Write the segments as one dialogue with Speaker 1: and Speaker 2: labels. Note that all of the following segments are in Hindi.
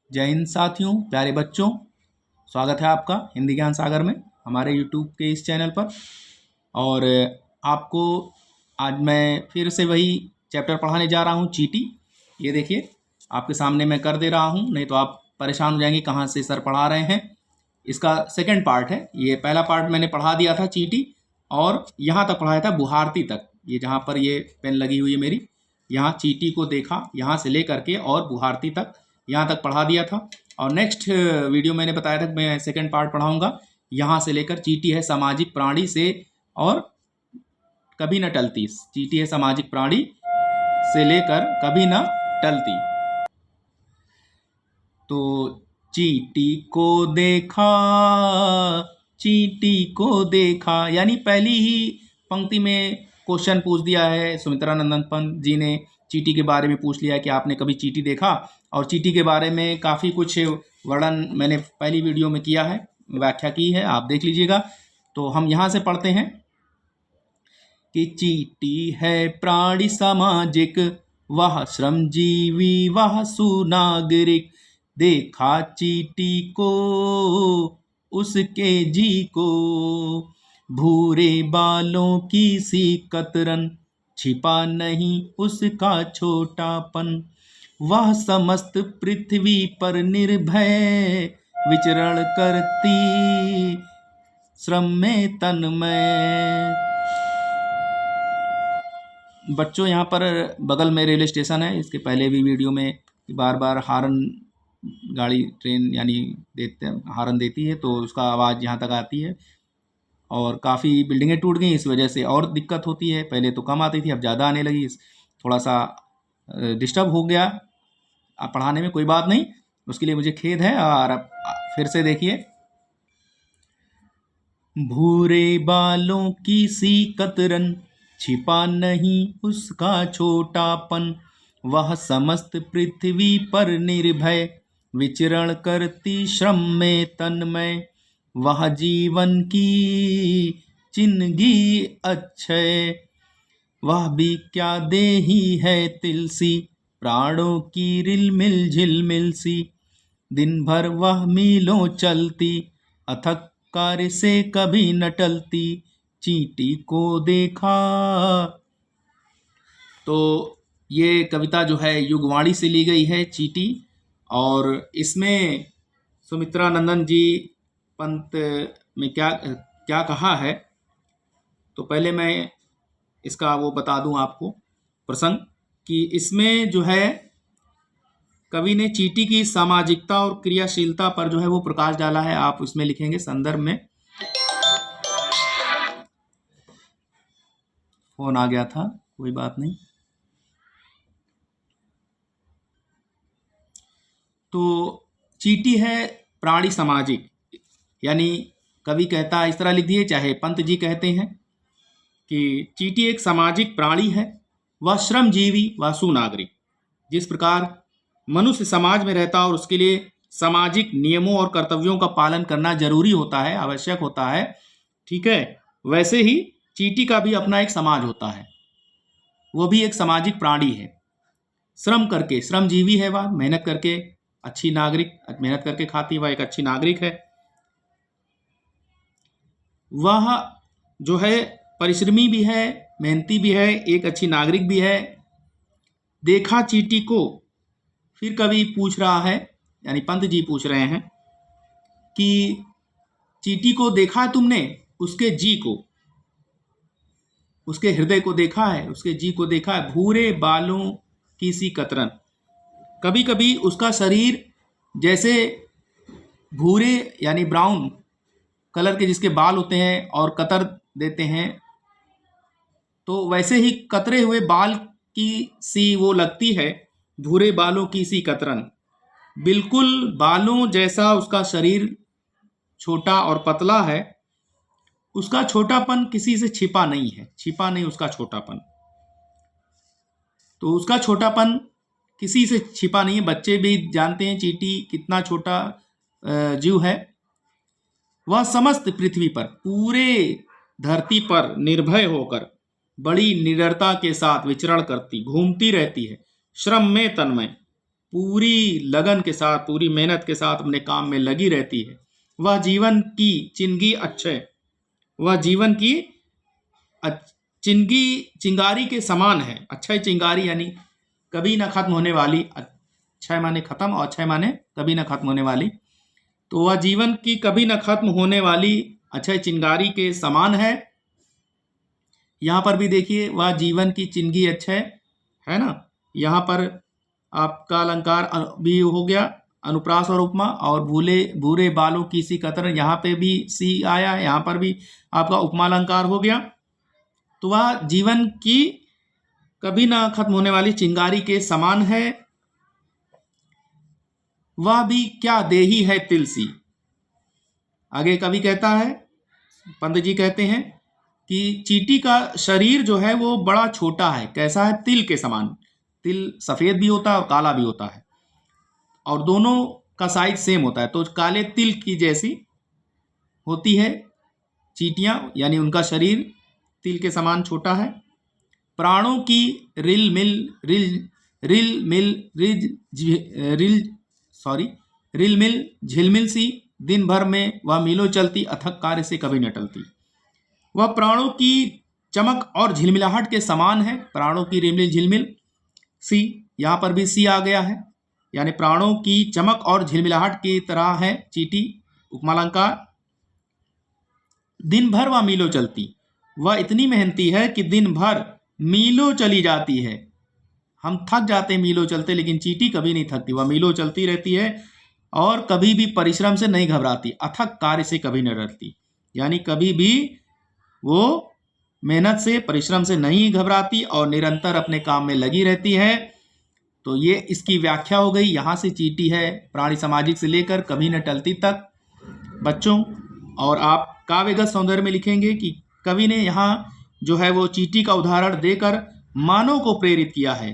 Speaker 1: जय हिंद साथियों, प्यारे बच्चों। स्वागत है आपका हिंदी ज्ञान सागर में, हमारे यूट्यूब के इस चैनल पर। और आपको आज मैं फिर से वही चैप्टर पढ़ाने जा रहा हूँ, चीटी। ये देखिए आपके सामने मैं कर दे रहा हूँ, नहीं तो आप परेशान हो जाएंगे कहाँ से सर पढ़ा रहे हैं। इसका सेकंड पार्ट है। ये पहला पार्ट मैंने पढ़ा दिया था चीटी, और यहाँ तक पढ़ाया था बुहारती तक। ये जहाँ पर ये पेन लगी हुई है मेरी, यहाँ चीटी को देखा, यहाँ से ले करके और बुहारती तक यहाँ तक पढ़ा दिया था। और नेक्स्ट वीडियो मैंने बताया था कि मैं सेकंड पार्ट पढ़ाऊंगा, यहाँ से लेकर चीटी है सामाजिक प्राणी से और कभी न टलती। चीटी है सामाजिक प्राणी से लेकर कभी न टलती। तो चीटी को देखा, चीटी को देखा, यानी पहली ही पंक्ति में क्वेश्चन पूछ दिया है। सुमित्रा नंदन पंत जी ने चीटी के बारे में पूछ लिया कि आपने कभी चीटी देखा। और चीटी के बारे में काफ़ी कुछ वर्णन मैंने पहली वीडियो में किया है, व्याख्या की है, आप देख लीजिएगा। तो हम यहाँ से पढ़ते हैं कि चीटी है प्राणी सामाजिक, वह श्रमजीवी वह सुनागरिक। देखा चीटी को उसके जी को, भूरे बालों की सी कतरन, छिपा नहीं उसका छोटापन। वह समस्त पृथ्वी पर निर्भय, विचरण करती श्रम में तन्मय। बच्चों, यहाँ पर बगल में रेलवे स्टेशन है। इसके पहले भी वीडियो में बार बार हार्न, गाड़ी ट्रेन यानी हार्न देती है, तो उसका आवाज़ यहाँ तक आती है। और काफ़ी बिल्डिंगें टूट गई, इस वजह से और दिक्कत होती है। पहले तो कम आती थी, अब ज़्यादा आने लगी। थोड़ा सा डिस्टर्ब हो गया पढ़ाने में, कोई बात नहीं, उसके लिए मुझे खेद है। और अब फिर से देखिए, भूरे बालों की सी कतरन, छिपा नहीं उसका छोटापन। वह समस्त पृथ्वी पर निर्भय, विचरण करती श्रम में तन्मय। वह जीवन की जिंदगी अक्षय, वह भी क्या देही है तिलसी, प्राणों की रिलमिल झिलमिल सी। दिन भर वह मीलों चलती, अथक कार्य से कभी न टलती। चीटी को देखा। तो ये कविता जो है युगवाणी से ली गई है, चीटी। और इसमें सुमित्रा नंदन जी पंत में क्या क्या कहा है, तो पहले मैं इसका वो बता दूं आपको प्रसंग, कि इसमें जो है कवि ने चीटी की सामाजिकता और क्रियाशीलता पर जो है वो प्रकाश डाला है। आप उसमें लिखेंगे संदर्भ में। फोन आ गया था, कोई बात नहीं। तो चीटी है प्राणी सामाजिक, यानी कवि कहता है, इस तरह लिख दिए, चाहे पंत जी कहते हैं कि चीटी एक सामाजिक प्राणी है, वह श्रमजीवी व सुनागरिक। जिस प्रकार मनुष्य समाज में रहता है और उसके लिए सामाजिक नियमों और कर्तव्यों का पालन करना जरूरी होता है, आवश्यक होता है, ठीक है, वैसे ही चीटी का भी अपना एक समाज होता है। वो भी एक सामाजिक प्राणी है। श्रम करके, श्रमजीवी है वह, मेहनत करके अच्छी नागरिक, मेहनत करके खाती, वह एक अच्छी नागरिक है। वह जो है परिश्रमी भी है, मेहनती भी है, एक अच्छी नागरिक भी है। देखा चीटी को, फिर कवि पूछ रहा है, यानी पंत जी पूछ रहे हैं कि चीटी को देखा है तुमने, उसके जी को, उसके हृदय को देखा है, उसके जी को देखा है। भूरे बालों की सी कतरन, कभी कभी उसका शरीर जैसे भूरे यानी ब्राउन कलर के जिसके बाल होते हैं और कतर देते हैं, तो वैसे ही कतरे हुए बाल की सी वो लगती है, भूरे बालों की सी कतरन। बिल्कुल बालों जैसा उसका शरीर छोटा और पतला है, उसका छोटापन किसी से छिपा नहीं है, छिपा नहीं उसका छोटापन। तो उसका छोटापन किसी से छिपा नहीं है। बच्चे भी जानते हैं चीटी कितना छोटा जीव है। वह समस्त पृथ्वी पर, पूरे धरती पर निर्भय होकर बड़ी निडरता के साथ विचरण करती, घूमती रहती है, श्रम में तन्मय। पूरी लगन के साथ, पूरी मेहनत के साथ अपने काम में लगी रहती है, वह जीवन की चिंगी अक्षय, वह जीवन की चिंगी चिंगारी के समान है। अक्षय चिंगारी यानी कभी न खत्म होने वाली, अक्षय माने खत्म और अक्षय माने कभी न खत्म होने वाली। तो वह जीवन की कभी न खत्म होने वाली अक्षय चिंगारी के समान है। यहाँ पर भी देखिए वह जीवन की चिंगी अक्षय है ना। यहाँ पर आपका अलंकार भी हो गया, अनुप्रास और उपमा, और भूले भूरे बालों की सी कतर, यहाँ पे भी सी आया है, यहाँ पर भी आपका उपमा अलंकार हो गया। तो वह जीवन की कभी ना खत्म होने वाली चिंगारी के समान है, वह भी क्या देही है तिल सी। आगे कवि कहता है, पंडित जी कहते हैं कि चींटी का शरीर जो है वो बड़ा छोटा है, कैसा है, तिल के समान। तिल सफेद भी होता है और काला भी होता है, और दोनों का साइज सेम होता है, तो काले तिल की जैसी होती है चींटियां, यानी उनका शरीर तिल के समान छोटा है। प्राणों की रिल मिल झिलमिल सी, दिन भर में वह मीलों चलती, अथक कार्य से कभी न टलती। वह प्राणों की चमक और झिलमिलाहट के समान है। प्राणों की रिलमिल झिलमिल सी, यहाँ पर भी सी आ गया है, यानी प्राणों की चमक और झिलमिलाहट की तरह है चींटी, उपमालंकार। दिन भर वह मीलों चलती, वह इतनी मेहनती है कि दिन भर मीलों चली जाती है। हम थक जाते हैं मीलों चलते, लेकिन चींटी कभी नहीं थकती, वह मीलों चलती रहती है और कभी भी परिश्रम से नहीं घबराती, अथक कार्य से कभी नहीं डरती, यानी कभी भी वो मेहनत से, परिश्रम से नहीं घबराती और निरंतर अपने काम में लगी रहती है। तो ये इसकी व्याख्या हो गई। यहाँ से चींटी है प्राणी सामाजिक से लेकर कभी न टलती तक बच्चों। और आप काव्यगत सौंदर्य में लिखेंगे कि कवि ने यहाँ जो है वो चींटी का उदाहरण देकर मानव को प्रेरित किया है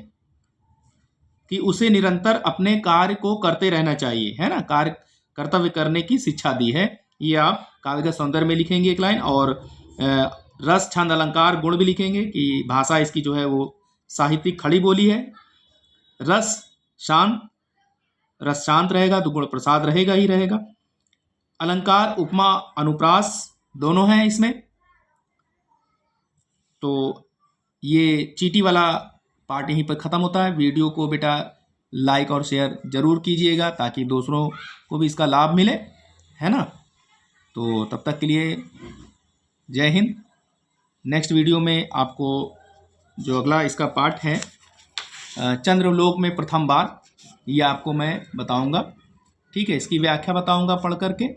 Speaker 1: कि उसे निरंतर अपने कार्य को करते रहना चाहिए, है ना, कार्य कर्तव्य करने की शिक्षा दी है। ये आप काव्यगत सौंदर्य में लिखेंगे एक लाइन। और रस छंद अलंकार गुण भी लिखेंगे कि भाषा इसकी जो है वो साहित्यिक खड़ी बोली है। रस शांत रहेगा तो गुण प्रसाद रहेगा ही रहेगा। अलंकार उपमा अनुप्रास दोनों हैं इसमें। तो ये चींटी वाला पार्ट यहीं पर ख़त्म होता है। वीडियो को बेटा लाइक और शेयर ज़रूर कीजिएगा ताकि दूसरों को भी इसका लाभ मिले, है ना। तो तब तक के लिए जय हिंद। नेक्स्ट वीडियो में आपको जो अगला इसका पार्ट है चंद्रलोक में प्रथम बार, ये आपको मैं बताऊंगा, ठीक है, इसकी व्याख्या बताऊंगा पढ़ करके।